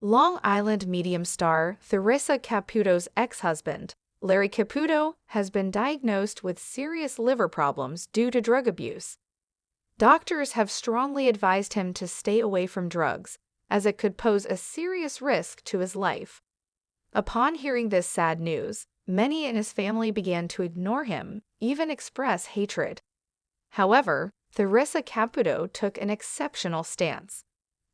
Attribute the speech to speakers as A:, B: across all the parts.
A: Long Island medium star Theresa Caputo's ex-husband, Larry Caputo, has been diagnosed with serious liver problems due to drug abuse. Doctors have strongly advised him to stay away from drugs, as it could pose a serious risk to his life. Upon hearing this sad news, many in his family began to ignore him, even express hatred. However, Theresa Caputo took an exceptional stance.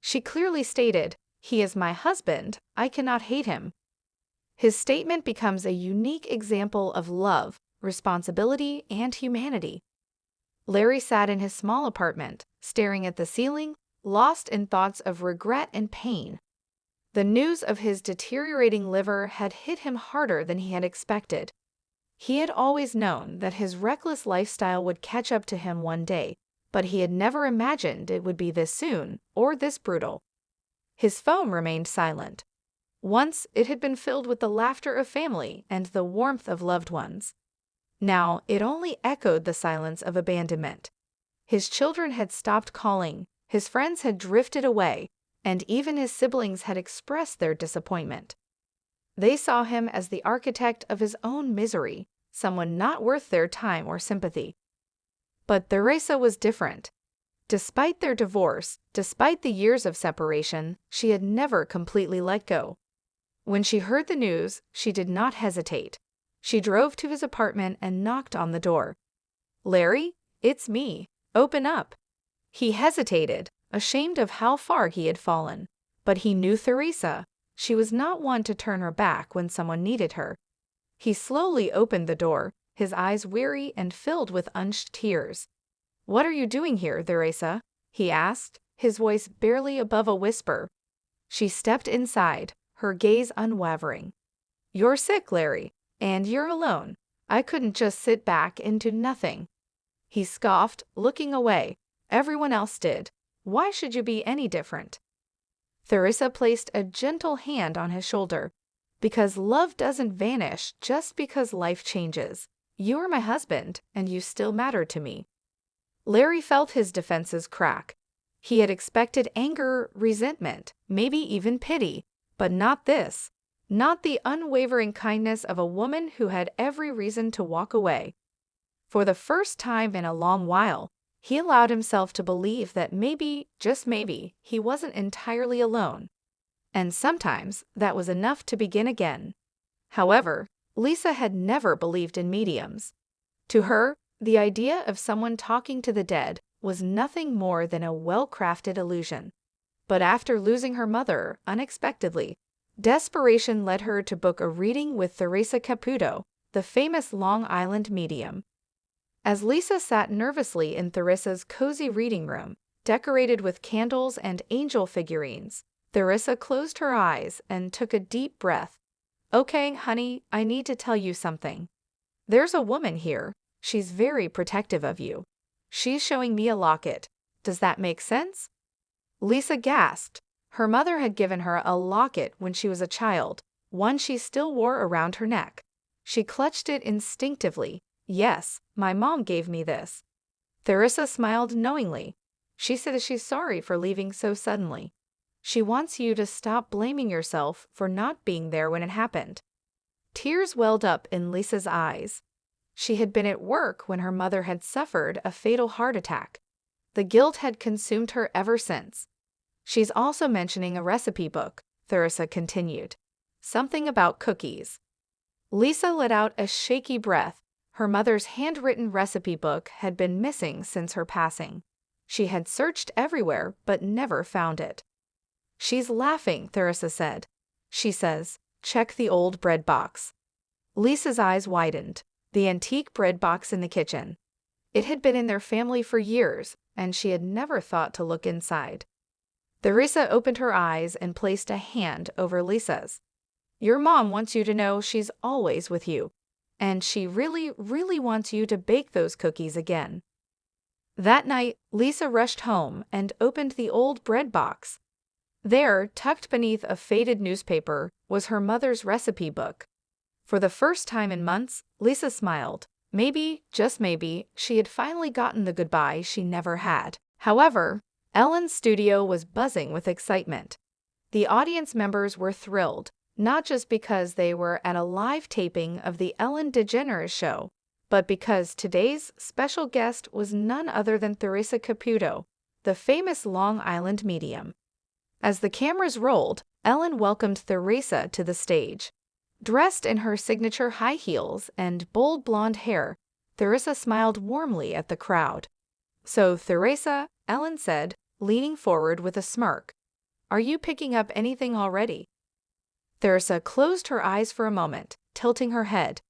A: She clearly stated, "He is my husband, I cannot hate him." His statement becomes a unique example of love, responsibility, and humanity. Larry sat in his small apartment, staring at the ceiling, lost in thoughts of regret and pain. The news of his deteriorating liver had hit him harder than he had expected. He had always known that his reckless lifestyle would catch up to him one day, but he had never imagined it would be this soon or this brutal. His phone remained silent. Once it had been filled with the laughter of family and the warmth of loved ones. Now it only echoed the silence of abandonment. His children had stopped calling, his friends had drifted away, and even his siblings had expressed their disappointment. They saw him as the architect of his own misery, someone not worth their time or sympathy. But Theresa was different. Despite their divorce, despite the years of separation, she had never completely let go. When she heard the news, she did not hesitate. She drove to his apartment and knocked on the door. "Larry, it's me. Open up." He hesitated, ashamed of how far he had fallen. But he knew Theresa. She was not one to turn her back when someone needed her. He slowly opened the door, his eyes weary and filled with unshed tears. "What are you doing here, Theresa?" he asked, his voice barely above a whisper. She stepped inside, her gaze unwavering. "You're sick, Larry, and you're alone. I couldn't just sit back and do nothing." He scoffed, looking away. "Everyone else did. Why should you be any different?" Theresa placed a gentle hand on his shoulder. "Because love doesn't vanish just because life changes. You are my husband, and you still matter to me." Larry felt his defenses crack. He had expected anger, resentment, maybe even pity, but not this. Not the unwavering kindness of a woman who had every reason to walk away. For the first time in a long while, he allowed himself to believe that maybe, just maybe, he wasn't entirely alone. And sometimes that was enough to begin again. However, Lisa had never believed in mediums. To her, the idea of someone talking to the dead was nothing more than a well-crafted illusion. But after losing her mother unexpectedly, desperation led her to book a reading with Theresa Caputo, the famous Long Island medium. As Lisa sat nervously in Theresa's cozy reading room, decorated with candles and angel figurines, Theresa closed her eyes and took a deep breath. "Okay, honey, I need to tell you something. There's a woman here. She's very protective of you. She's showing me a locket. Does that make sense?" Lisa gasped. Her mother had given her a locket when she was a child, one she still wore around her neck. She clutched it instinctively. "Yes, my mom gave me this." Theresa smiled knowingly. She said she's sorry for leaving so suddenly. She wants you to stop blaming yourself for not being there when it happened. Tears welled up in Lisa's eyes. She had been at work when her mother had suffered a fatal heart attack. The guilt had consumed her ever since. "She's also mentioning a recipe book," Theresa continued. "Something about cookies." Lisa let out a shaky breath. Her mother's handwritten recipe book had been missing since her passing. She had searched everywhere but never found it. "She's laughing," Theresa said. "She says, check the old bread box." Lisa's eyes widened. The antique bread box in the kitchen. It had been in their family for years, and she had never thought to look inside. Theresa opened her eyes and placed a hand over Lisa's. "Your mom wants you to know she's always with you, and she really, really wants you to bake those cookies again." That night, Lisa rushed home and opened the old bread box. There, tucked beneath a faded newspaper, was her mother's recipe book. For the first time in months, Lisa smiled. Maybe, just maybe, she had finally gotten the goodbye she never had. However, Ellen's studio was buzzing with excitement. The audience members were thrilled, not just because they were at a live taping of the Ellen DeGeneres show, but because today's special guest was none other than Theresa Caputo, the famous Long Island medium. As the cameras rolled, Ellen welcomed Theresa to the stage. Dressed in her signature high heels and bold blonde hair, Theresa smiled warmly at the crowd. "So, Theresa," Ellen said, leaning forward with a smirk, "are you picking up anything already?" Theresa closed her eyes for a moment, tilting her head.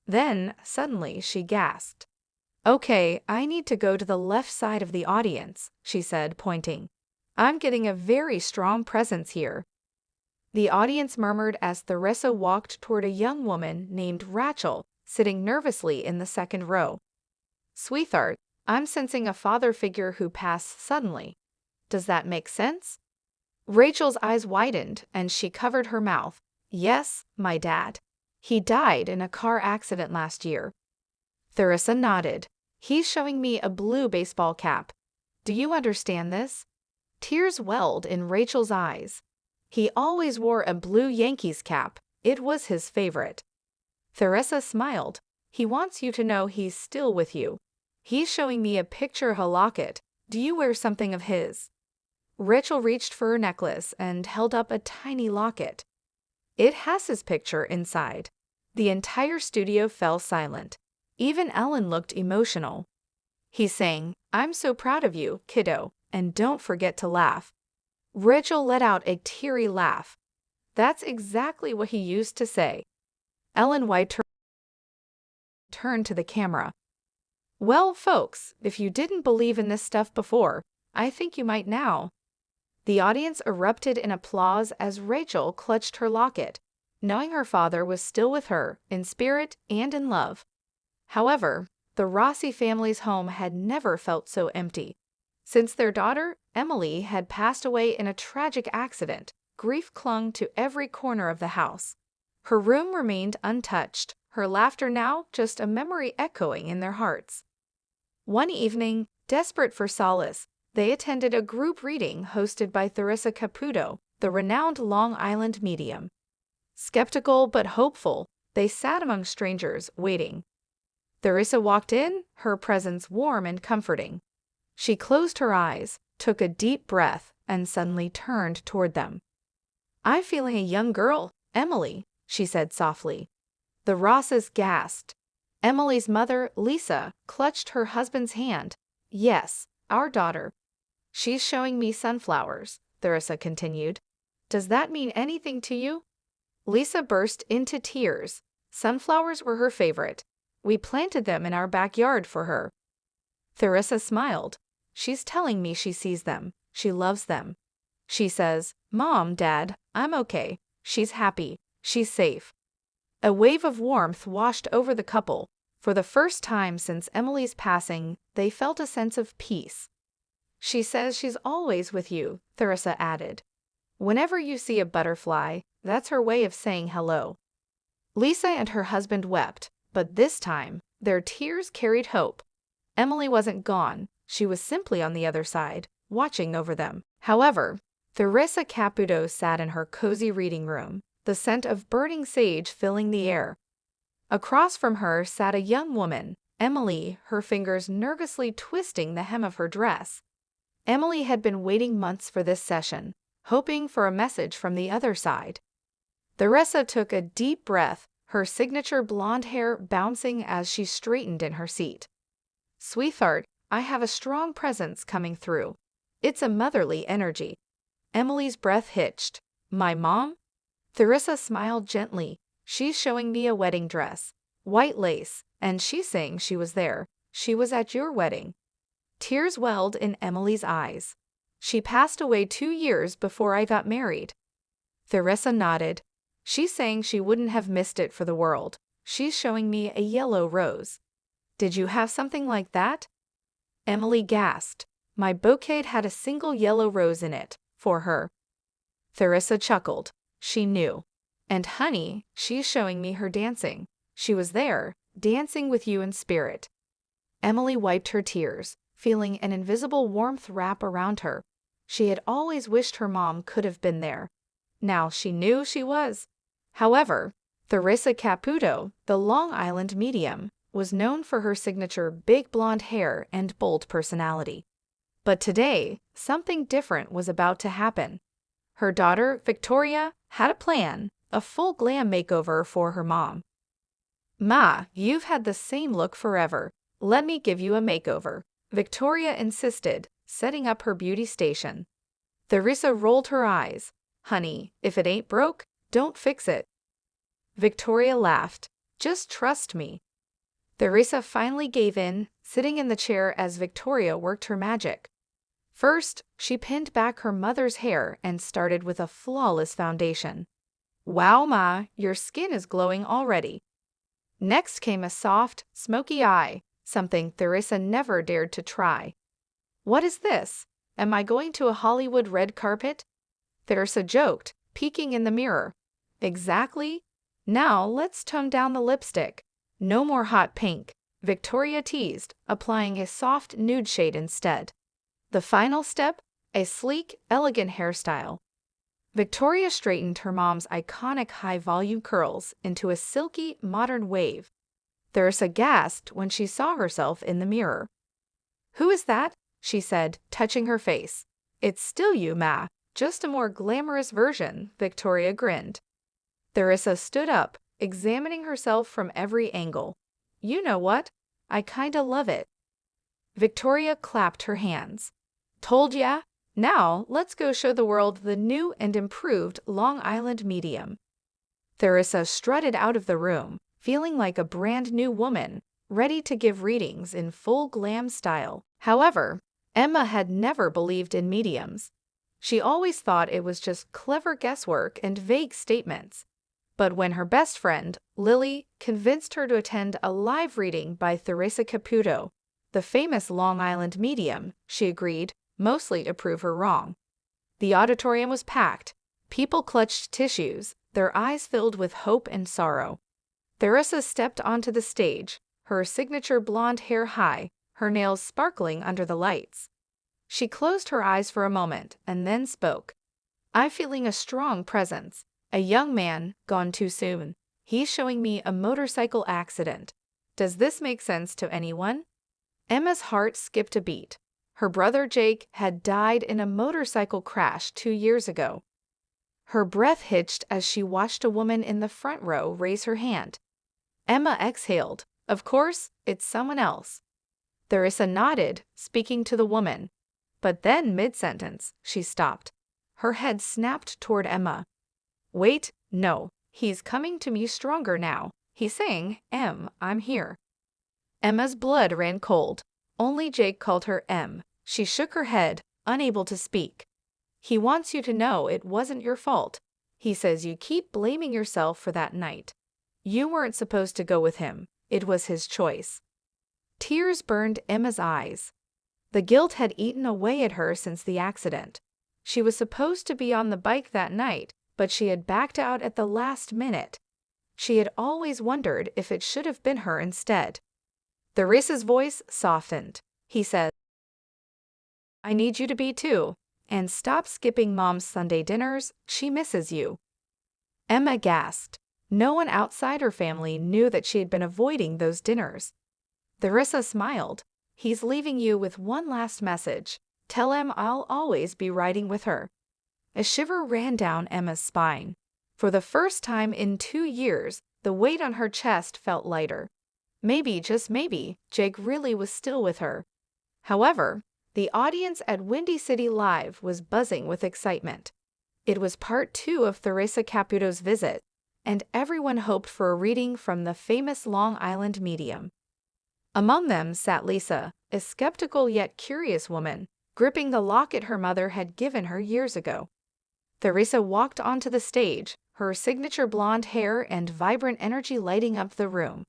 A: Then, suddenly, she gasped. "Okay, I need to go to the left side of the audience," she said, pointing. "I'm getting a very strong presence here." The audience murmured as Theresa walked toward a young woman named Rachel, sitting nervously in the second row. "Sweetheart, I'm sensing a father figure who passed suddenly. Does that make sense?" Rachel's eyes widened and she covered her mouth. "Yes, my dad. He died in a car accident last year." Theresa nodded. "He's showing me a blue baseball cap. Do you understand this?" Tears welled in Rachel's eyes. "He always wore a blue Yankees cap. It was his favorite." Theresa smiled. "He wants you to know he's still with you. He's showing me a picture of a locket. Do you wear something of his?" Rachel reached for her necklace and held up a tiny locket. "It has his picture inside." The entire studio fell silent. Even Ellen looked emotional. "He's saying, 'I'm so proud of you, kiddo, and don't forget to laugh.'" Rachel let out a teary laugh. "That's exactly what he used to say." Ellen wiped her turned to the camera. "Well, folks, if you didn't believe in this stuff before, I think you might now." The audience erupted in applause as Rachel clutched her locket, knowing her father was still with her, in spirit and in love. However, the Rossi family's home had never felt so empty. Since their daughter, Emily, had passed away in a tragic accident, grief clung to every corner of the house. Her room remained untouched, her laughter now just a memory echoing in their hearts. One evening, desperate for solace, they attended a group reading hosted by Theresa Caputo, the renowned Long Island medium. Skeptical but hopeful, they sat among strangers, waiting. Theresa walked in, her presence warm and comforting. She closed her eyes, took a deep breath, and suddenly turned toward them. "I'm feeling a young girl, Emily," she said softly. The Rosses gasped. Emily's mother, Lisa, clutched her husband's hand. "Yes, our daughter. She's showing me sunflowers," Theresa continued. "Does that mean anything to you?" Lisa burst into tears. Sunflowers were her favorite. "We planted them in our backyard for her." Theresa smiled. "She's telling me she sees them. She loves them. She says, 'Mom, Dad, I'm okay.' She's happy. She's safe." A wave of warmth washed over the couple. For the first time since Emily's passing, they felt a sense of peace. "She says she's always with you," Theresa added. "Whenever you see a butterfly, that's her way of saying hello." Lisa and her husband wept, but this time, their tears carried hope. Emily wasn't gone, she was simply on the other side, watching over them. However, Theresa Caputo sat in her cozy reading room, the scent of burning sage filling the air. Across from her sat a young woman, Emily, her fingers nervously twisting the hem of her dress. Emily had been waiting months for this session, hoping for a message from the other side. Theresa took a deep breath, her signature blonde hair bouncing as she straightened in her seat. "Sweetheart, I have a strong presence coming through. It's a motherly energy." Emily's breath hitched. "My mom?" Theresa smiled gently. "She's showing me a wedding dress. White lace, and she's saying she was there. She was at your wedding." Tears welled in Emily's eyes. "She passed away 2 years before I got married." Theresa nodded. "She's saying she wouldn't have missed it for the world. She's showing me a yellow rose." "Did you have something like that?" Emily gasped. "My bouquet had a single yellow rose in it, for her." Theresa chuckled. She knew. "And honey, she's showing me her dancing. She was there, dancing with you in spirit." Emily wiped her tears, feeling an invisible warmth wrap around her. She had always wished her mom could have been there, Now she knew she was. However, Theresa Caputo, the Long Island medium, was known for her signature big blonde hair and bold personality. But today, something different was about to happen. Her daughter, Victoria, had a plan, a full glam makeover for her mom. "Ma, you've had the same look forever. Let me give you a makeover," Victoria insisted, setting up her beauty station. Theresa rolled her eyes. "Honey, if it ain't broke, don't fix it." Victoria laughed. "Just trust me." Theresa finally gave in, sitting in the chair as Victoria worked her magic. First, she pinned back her mother's hair and started with a flawless foundation. "Wow, Ma, your skin is glowing already." Next came a soft, smoky eye, something Theresa never dared to try. "What is this? Am I going to a Hollywood red carpet?" Theresa joked, peeking in the mirror. "Exactly. Now let's tone down the lipstick. No more hot pink," Victoria teased, applying a soft nude shade instead. The final step? A sleek, elegant hairstyle. Victoria straightened her mom's iconic high-volume curls into a silky, modern wave. Theresa gasped when she saw herself in the mirror. "Who is that?" she said, touching her face. "It's still you, Ma, just a more glamorous version," Victoria grinned. Theresa stood up, examining herself from every angle. "You know what? I kinda love it." Victoria clapped her hands. "Told ya? Now let's go show the world the new and improved Long Island medium." Theresa strutted out of the room, feeling like a brand new woman, ready to give readings in full glam style. However, Emma had never believed in mediums. She always thought it was just clever guesswork and vague statements. But when her best friend, Lily, convinced her to attend a live reading by Theresa Caputo, the famous Long Island medium, she agreed, mostly to prove her wrong. The auditorium was packed. People clutched tissues, their eyes filled with hope and sorrow. Theresa stepped onto the stage, her signature blonde hair high, her nails sparkling under the lights. She closed her eyes for a moment and then spoke. "I'm feeling a strong presence. A young man, gone too soon. He's showing me a motorcycle accident. Does this make sense to anyone?" Emma's heart skipped a beat. Her brother Jake had died in a motorcycle crash 2 years ago. Her breath hitched as she watched a woman in the front row raise her hand. Emma exhaled. "Of course, it's someone else." Theresa nodded, speaking to the woman. But then, mid-sentence, she stopped. Her head snapped toward Emma. "Wait, no, he's coming to me stronger now. He's saying, 'I'm here.'" Emma's blood ran cold. Only Jake called her Em. She shook her head, unable to speak. "He wants you to know it wasn't your fault. He says you keep blaming yourself for that night. You weren't supposed to go with him. It was his choice." Tears burned Emma's eyes. The guilt had eaten away at her since the accident. She was supposed to be on the bike that night, but she had backed out at the last minute. She had always wondered if it should have been her instead. Theresa's voice softened. He said, "I need you to be too. And stop skipping Mom's Sunday dinners. She misses you." Emma gasped. No one outside her family knew that she had been avoiding those dinners. Theresa smiled. "He's leaving you with one last message. Tell him I'll always be riding with her." A shiver ran down Emma's spine. For the first time in 2 years, the weight on her chest felt lighter. Maybe, just maybe, Jake really was still with her. However, the audience at Windy City Live was buzzing with excitement. It was part 2 of Theresa Caputo's visit, and everyone hoped for a reading from the famous Long Island medium. Among them sat Lisa, a skeptical yet curious woman, gripping the locket her mother had given her years ago. Theresa walked onto the stage, her signature blonde hair and vibrant energy lighting up the room.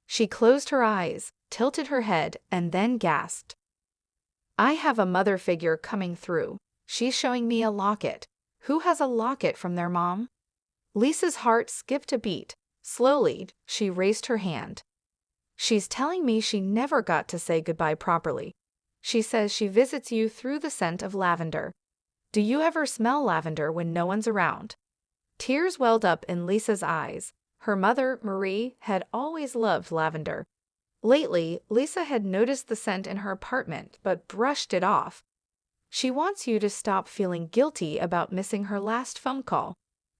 A: She closed her eyes, tilted her head, and then gasped. "I have a mother figure coming through. She's showing me a locket. Who has a locket from their mom?" Lisa's heart skipped a beat. Slowly, she raised her hand. "She's telling me she never got to say goodbye properly. She says she visits you through the scent of lavender." Do you ever smell lavender when no one's around? Tears welled up in Lisa's eyes. Her mother, Marie, had always loved lavender. Lately, Lisa had noticed the scent in her apartment but brushed it off. She wants you to stop feeling guilty about missing her last phone call.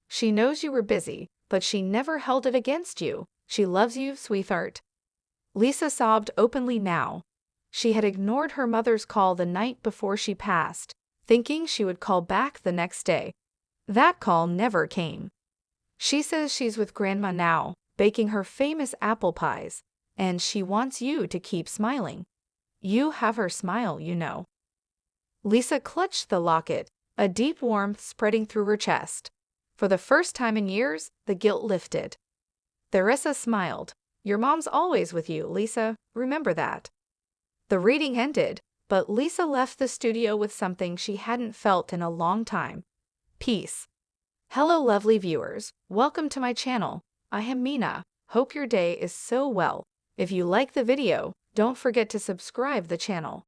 A: She knows you were busy, but she never held it against you. She loves you, sweetheart. Lisa sobbed openly now. She had ignored her mother's call the night before she passed, thinking she would call back the next day. That call never came. She says she's with Grandma now, baking her famous apple pies, and she wants you to keep smiling. You have her smile, you know. Lisa clutched the locket, a deep warmth spreading through her chest. For the first time in years, the guilt lifted. Theresa smiled. Your mom's always with you, Lisa. Remember that. The reading ended, but Lisa left the studio with something she hadn't felt in a long time. Peace. Hello, lovely viewers. Welcome to my channel. I am Mina. Hope your day is so well. If you like the video, don't forget to subscribe the channel.